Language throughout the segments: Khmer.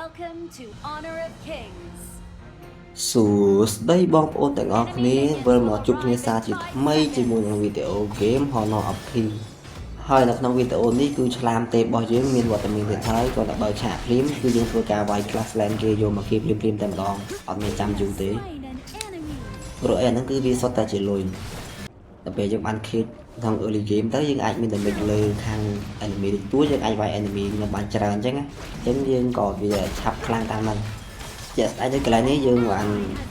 Welcome to Honor of Kings. សួស្តីបងប្អូនទាំងអស់គ្នាវិលមកជួបគ្នាសារជាថ្មីជាមួយនឹងវីដេអូហ្គេម Honor of King ហើយនៅក្នុងវីដេអូនេះគឺឆ្លាមទេរបស់យើងមានវត្តមានទៀតហើយក៏ដល់បើឆាកភ្លាមគឺយើងធ្វើការវាយ class land គេយកមកគេភ្លាមតែម្ដងអត់មានចាំយូរទេព្រោះអីហ្នឹងគឺវាសុទ្ធតែជាលុយដល់ពេលយើងបាន kit ក្នុង early game ទៅយើងអាចមាន damage លើខាង enemy តិចតួចយើងអាចវាយ enemy នៅបានច្រើនអញ្ចឹងណាអញ្ចឹងយើងក៏វាឆាប់ខ្លាំងតាមហ្នឹងជាក់ស្ដែងទៅកន្លែងនេះយើងបាន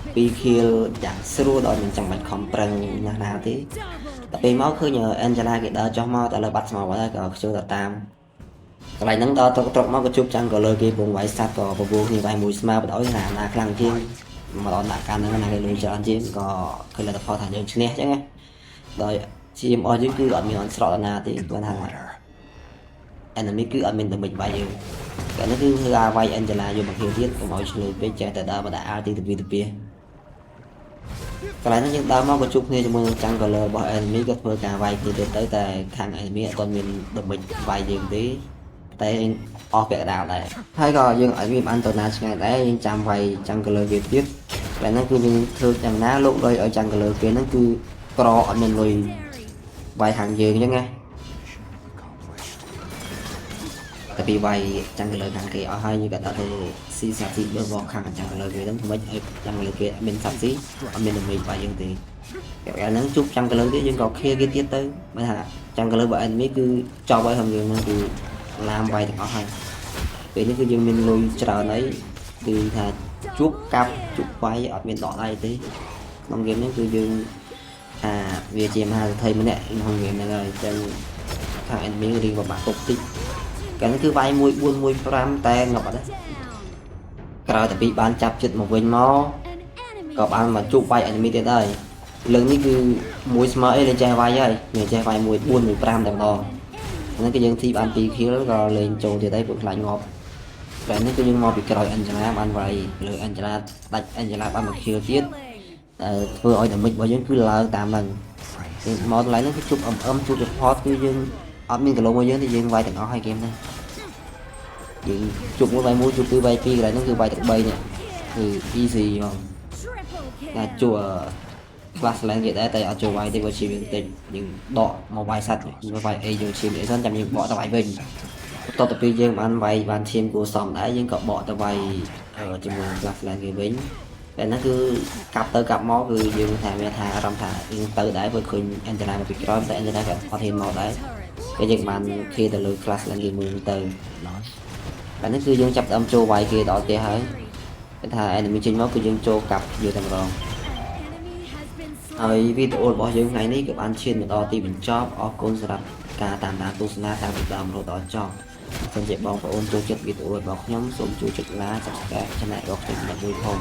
2 kill យ៉ាងស្រួលដោយមិនចាំបាច់ខំប្រឹងណាស់ទេតែពេលមកឃើញ Angela គេដើរចុះមកតែលើបាត់ស្មោហើយក៏ខ្ជិលទៅតាមកន្លែងហ្នឹងដល់ត្រកមកក៏ជួបចាំងក៏លើគេពងវាយសัตว์ក៏បបួលគ្នាវាយមួយស្មើបដ ாய் ណាខ្លាំងជាងមកដល់ដាក់កាន់ហ្នឹងណាគេលុយច្រើនជាងក៏ឃើញលទ្ធផលថាយើងឈ្នះអញ្ចឹងណាដោយជាមអស់យើងគឺអត់មានអន់ស្រកដល់ណាទេគាត់ថា enemy គឺអត់មានdamage បាយយើងតែនេះគឺធ្វើឲ្យវាយ Angela យកមកទៀតកុំឲ្យឆ្លួយពេកចេះតែដើរមកដាក់អាលទីទៅពីកន្លែងនេះយើងដើរមកក៏ជួបគ្នាជាមួយនឹងចាំង color របស់ enemy ក៏ធ្វើការវាយគ្នាទៅតែខាង enemy អត់ទាន់មាន damage វាយយើងទេតែអស់ពាក់កណ្ដាលដែរហើយក៏យើងអត់មានបានទៅណាឆ្ងាយដែរយើងចាំវាយចាំង color វាទៀតកន្លែងហ្នឹងគឺយើងធ្វើយ៉ាងណាលោកលុយឲ្យចាំង color គេហ្នឹងគឺក្រអត់មានលុយវាយខាងយើងអញ្ចឹងណាតែពីវាយចាំងលើខាងគេអស់ហើយយើងក៏ដល់ទៅស៊ីសាស៊ីរបស់ខាងចាំងលើគេហ្នឹងមិនឲ្យចាំងលើគេមានសាស៊ីអត់មានដំណេកបាយយើងទេតែហ្នឹងជប់ចាំងលើទៀតយើងក៏ខៀគេទៀតទៅបើថាចាំងលើបើ enemy គឺចប់ហើយខាងយើងហ្នឹងគឺឡាមវាយទាំងអស់ហើយពេលនេះគឺយើងមានលុយច្រើនហើយគឺថាជប់កាប់ជប់វាយអត់មានដកដៃទេក្នុងហ្គេមនេះគឺយើងថាវាជាមហាសេដ្ឋីម្នាក់ក្នុងហ្គេមហ្នឹងហើយអញ្ចឹងខាង enemy រៀងពិបាកទុកតិចកាលនេះគឺវាយ1415តែងាប់អត់ទេក្រោយតែពីបានចាប់ចិត្តមកវិញមកក៏បានមកជួបវាយ enemy ទៀតហើយលើកនេះគឺមួយស្មើអីលេងចេះវាយហើយមានចេះវាយ14 15តែម្ដងហ្នឹងគឺយើងធីបាន2 kill ក៏លេងចូលទៀតហើយពួកខ្លាចងាប់តែនេះគឺយើងមកពីក្រោយ Angela បានវាយលើ Angela ដាច់ Angela បានមក kill ទៀតតែធ្វើឲ្យ damage របស់យើងគឺឡើងតាមហ្នឹងមកកន្លែងហ្នឹងគឺជប់ជួប support គឺយើងអត់មានកន្លងមកយើងទេយើងវាយទាំងអស់ហើយហ្គេមហ្នឹងយើងជួបមួយវាយមួយជួបពីរវាយពីរកន្លែងហ្នឹងគឺវាយទាំង3នេះគឺ easy ហ្មងតែជួប class land គេដែរតែអត់ចូលវាយទេបើជាវាតិចយើងដកមកវាយសัตว์មកវាយអីយកឈាមអីសិនចាំយើងបកទៅវាយវិញបន្ទាប់ពីយើងបានវាយបានឈាមគួរសមដែរយើងក៏បកទៅវាយជាមួយ class land គេវិញតែហ្នឹងគឺកាប់ទៅកាប់មកគឺយើងថាមានថាអារម្មណ៍ថាយើងទៅដែរព្រោះឃើញ Angela មកពីក្រោយតែ Angela ក៏អត់ហ៊ានមកដែរគេយើងបានគេទៅលើ class land គេមួយទៅតែនេះគឺយើងចាប់ដើមចូលវាយគេដល់ផ្ទះហើយគេថា enemy ចេញមកគឺយើងចូលកាប់យកតែម្ដងហើយវីដេអូរបស់យើងថ្ងៃនេះក៏បានឈានមកដល់ទីបញ្ចប់អរគុណសម្រាប់ការតាមដានទស្សនាតាំងពីដើមរហូតដល់ចប់សូមជម្រាបបងប្អូនចូលចិត្តវីដេអូរបស់ខ្ញុំសូមជួយចុច like Subscribe ឆានែលរបស់ខ្ញុំមួយផង